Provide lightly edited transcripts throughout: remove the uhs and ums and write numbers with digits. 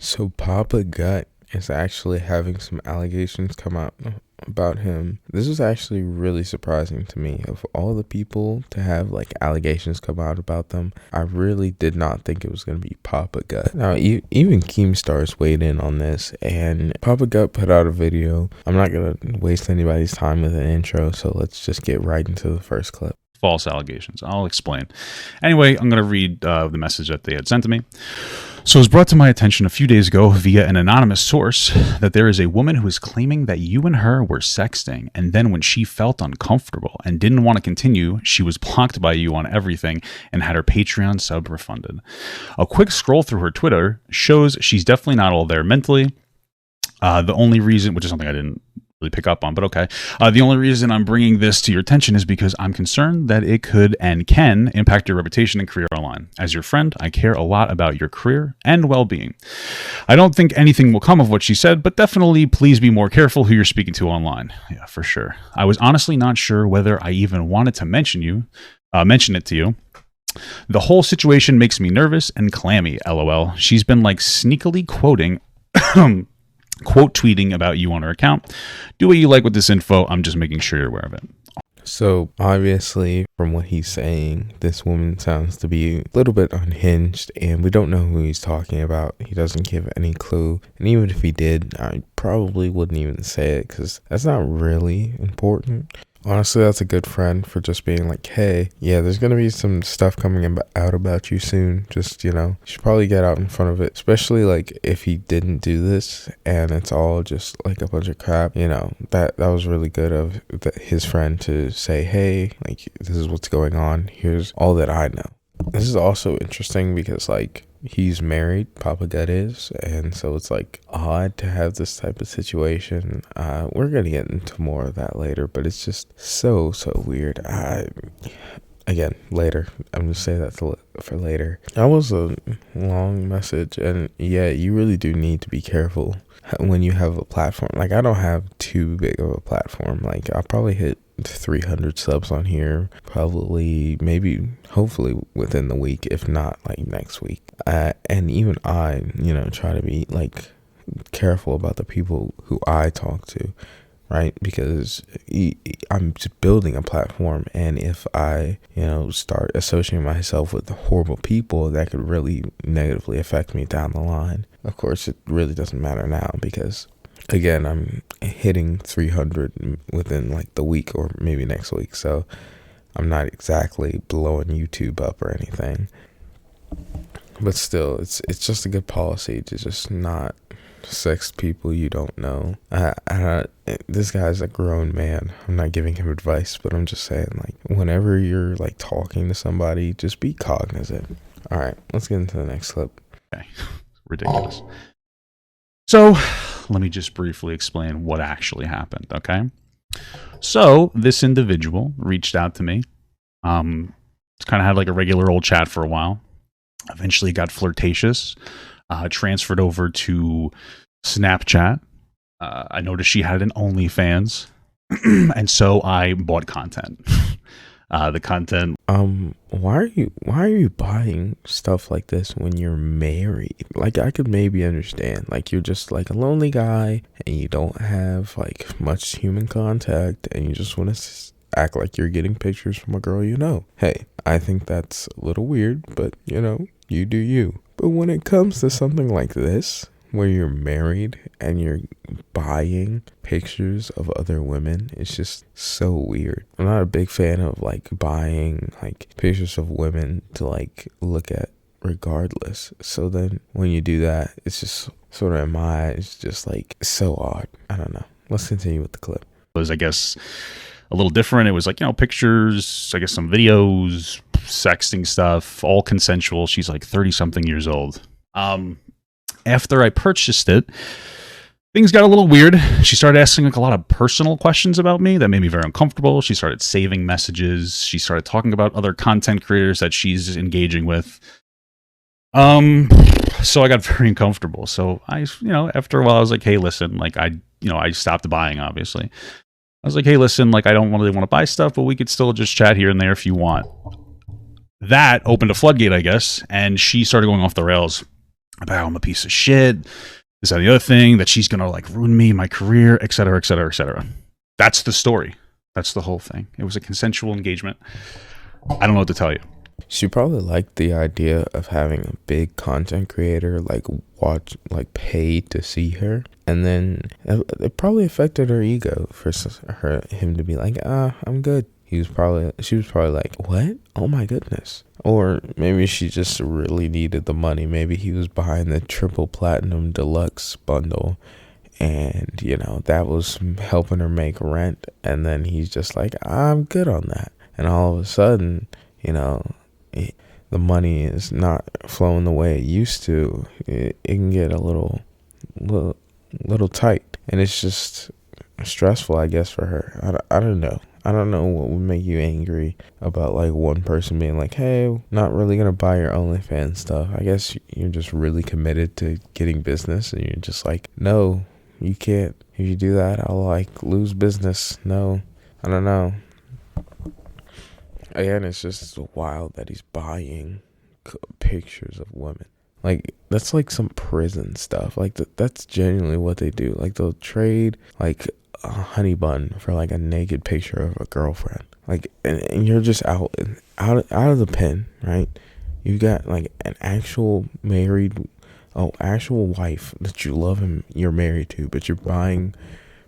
So Papa Gut is actually having some allegations come out about him. This was actually really surprising to me. Of all the people to have like allegations come out about them, I really did not think it was going to be Papa Gut. Now, even Keemstars weighed in on this, and Papa Gut put out a video. I'm not going to waste anybody's time with an intro, so let's just get right into the first clip. False allegations. I'll explain. Anyway, I'm going to read the message that they had sent to me. So it was brought to my attention a few days ago via an anonymous source that there is a woman who is claiming that you and her were sexting, and then when she felt uncomfortable and didn't want to continue, she was blocked by you on everything and had her Patreon sub refunded. A quick scroll through her Twitter shows she's definitely not all there mentally. The only reason, which is something I didn't really pick up on, but okay. The only reason I'm bringing this to your attention is because I'm concerned that it could and can impact your reputation and career online. As your friend, I care a lot about your career and well-being. I don't think anything will come of what she said, but definitely please be more careful who you're speaking to online. Yeah, for sure. I was honestly not sure whether I even wanted to mention it to you. The whole situation makes me nervous and clammy, lol. She's been like sneakily quoting quote tweeting about you on her account. Do what you like with this info. I'm just making sure you're aware of it. So obviously, from what he's saying, this woman sounds to be a little bit unhinged, and we don't know who he's talking about. He doesn't give any clue, and even if he did, I probably wouldn't even say it because that's not really important. Honestly, that's a good friend for just being like, hey, yeah, there's going to be some stuff coming out about you soon. Just, you should probably get out in front of it, especially like if he didn't do this and it's all just like a bunch of crap, that was really good of his friend to say, hey, like, this is what's going on. Here's all that I know. This is also interesting because like he's married, Papa Gut is, and so it's like odd to have this type of situation. We're gonna get into more of that later, but it's just so weird. Again, later. I'm gonna say that for later. That was a long message, and yeah, you really do need to be careful when you have a platform. Like, I don't have too big of a platform. Like, I'll probably hit 300 subs on here, probably, maybe, hopefully within the week, if not like next week. And even I, try to be like careful about the people who I talk to, right? Because I'm just building a platform, and if I, start associating myself with horrible people, that could really negatively affect me down the line. Of course, it really doesn't matter now because, again, I'm hitting 300 within like the week or maybe next week, so I'm not exactly blowing YouTube up or anything. But still, it's just a good policy to just not sex people you don't know. This guy's a grown man. I'm not giving him advice, but I'm just saying, like, whenever you're like talking to somebody, just be cognizant. All right, let's get into the next clip. Okay, ridiculous. So let me just briefly explain what actually happened, okay? So this individual reached out to me. Kind of had like a regular old chat for a while. Eventually got flirtatious. Transferred over to Snapchat. I noticed she had an OnlyFans, and so I bought content. The content. Why are you buying stuff like this when you're married? Like, I could maybe understand, like, you're just like a lonely guy and you don't have like much human contact and you just want to act like you're getting pictures from a girl you know. Hey, I think that's a little weird, but you do you. But when it comes to something like this, where you're married and you're buying pictures of other women, it's just so weird. I'm not a big fan of like buying like pictures of women to like look at regardless. So then when you do that, it's just sort of, in my eyes, just like so odd. I don't know. Let's continue with the clip. It was, I guess, a little different. It was like, pictures, I guess some videos, sexting stuff, all consensual. She's like 30 something years old. After I purchased it, things got a little weird. She started asking like a lot of personal questions about me that made me very uncomfortable. She started saving messages. She started talking about other content creators that she's engaging with. So I got very uncomfortable. So I, after a while I was like, hey, listen, like I stopped buying, obviously. I was like, hey, listen, like I don't really want to buy stuff, but we could still just chat here and there if you want. That opened a floodgate, I guess, and she started going off the rails. about how I'm a piece of shit, this and the other thing, that she's gonna like ruin me, my career, etc., etc., etc. That's the story. That's the whole thing. It was a consensual engagement. I don't know what to tell you. She probably liked the idea of having a big content creator like watch, like pay to see her, and then it probably affected her ego for him to be like, I'm good. She was probably like, what? Oh my goodness. Or maybe she just really needed the money. Maybe he was buying the triple platinum deluxe bundle, and that was helping her make rent, and then he's just like, I'm good on that. And all of a sudden, the money is not flowing the way it used to. It can get a little tight, and it's just stressful, I guess, for her. I don't know. I don't know what would make you angry about like one person being like, hey, not really gonna buy your OnlyFans stuff. I guess you're just really committed to getting business, and you're just like, no, you can't. If you do that, I'll like lose business. No, I don't know. Again, it's just wild that he's buying pictures of women. Like, that's like some prison stuff. Like, that's genuinely what they do. Like, they'll trade like a honey bun for like a naked picture of a girlfriend. Like, and you're just out of the pen, right? You got like an actual actual wife that you love and you're married to, but you're buying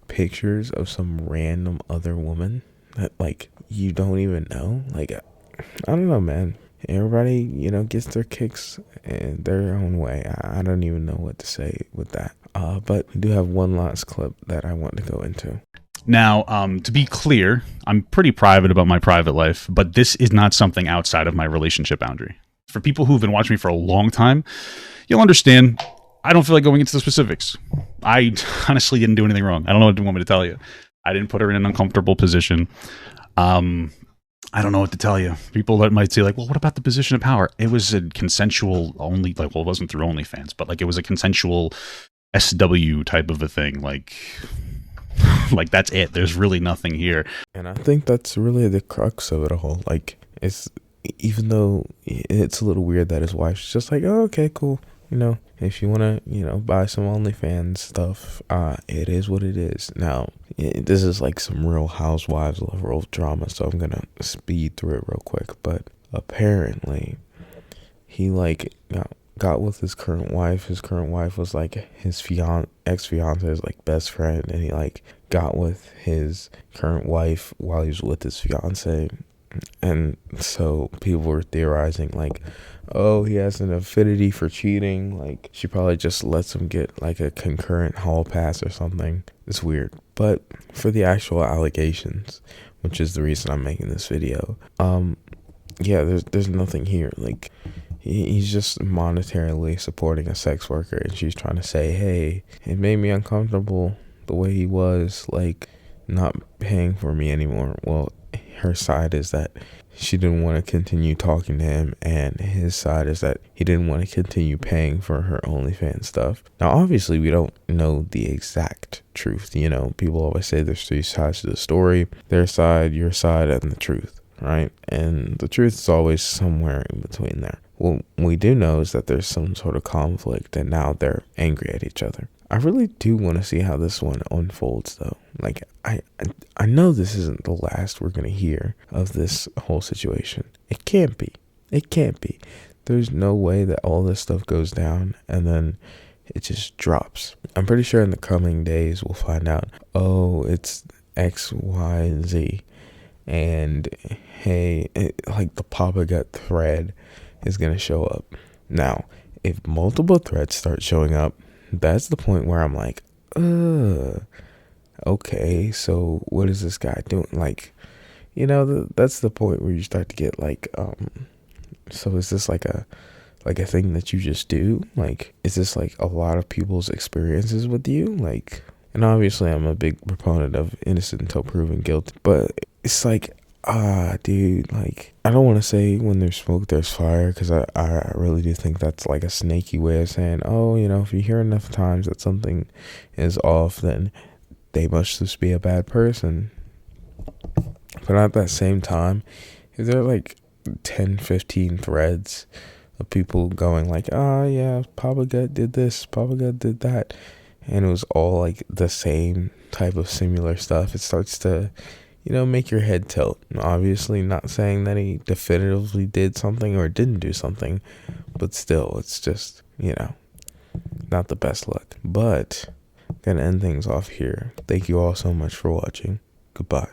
pictures of some random other woman that like you don't even know. Like, I don't know, man. Everybody, gets their kicks in their own way. I don't even know what to say with that. But we do have one last clip that I want to go into. Now, to be clear, I'm pretty private about my private life, but this is not something outside of my relationship boundary. For people who've been watching me for a long time, you'll understand I don't feel like going into the specifics. I honestly didn't do anything wrong. I don't know what you want me to tell you. I didn't put her in an uncomfortable position. I don't know what to tell you. People that might say like, well, what about the position of power? It was a consensual only, like, well, it wasn't through OnlyFans, but like it was a consensual SW type of a thing. Like that's it. There's really nothing here. And I think that's really the crux of it all. Like, it's, even though it's a little weird that his wife's just like, oh, okay, cool. If you want to, buy some OnlyFans stuff, it is what it is. Now, this is like some Real Housewives level drama, so I'm going to speed through it real quick. But apparently, he like got with his current wife. His current wife was like his ex-fiance's like best friend, and he like got with his current wife while he was with his fiance. And so people were theorizing like, oh, he has an affinity for cheating. Like, she probably just lets him get like a concurrent hall pass or something. It's weird. But for the actual allegations, which is the reason I'm making this video, yeah, there's nothing here. Like, he's just monetarily supporting a sex worker, and she's trying to say, hey, it made me uncomfortable the way he was, like, not paying for me anymore. Well, her side is that she didn't want to continue talking to him, and his side is that he didn't want to continue paying for her OnlyFans stuff. Now, obviously, we don't know the exact truth. People always say there's three sides to the story: their side, your side, and the truth, right? And the truth is always somewhere in between there. What we do know is that there's some sort of conflict, and now they're angry at each other. I really do want to see how this one unfolds, though. Like, I know this isn't the last we're going to hear of this whole situation. It can't be. It can't be. There's no way that all this stuff goes down and then it just drops. I'm pretty sure in the coming days we'll find out, oh, it's X, Y, and Z. And, hey, like the Papa Gut thread is going to show up. Now, if multiple threads start showing up, that's the point where I'm like, okay, so what is this guy doing? Like, that's the point where you start to get like, so is this like a thing that you just do? Like, is this like a lot of people's experiences with you? Like, and obviously I'm a big proponent of innocent until proven guilty, but it's like, dude, like, I don't want to say when there's smoke, there's fire, because I really do think that's like a snaky way of saying, oh, if you hear enough times that something is off, then they must just be a bad person. But at that same time, if there are like 10, 15 threads of people going like, oh yeah, Papa God did this, Papa God did that, and it was all like the same type of similar stuff, it starts to, make your head tilt. Obviously not saying that he definitively did something or didn't do something, but still, it's just, not the best look. But gonna end things off here. Thank you all so much for watching. Goodbye.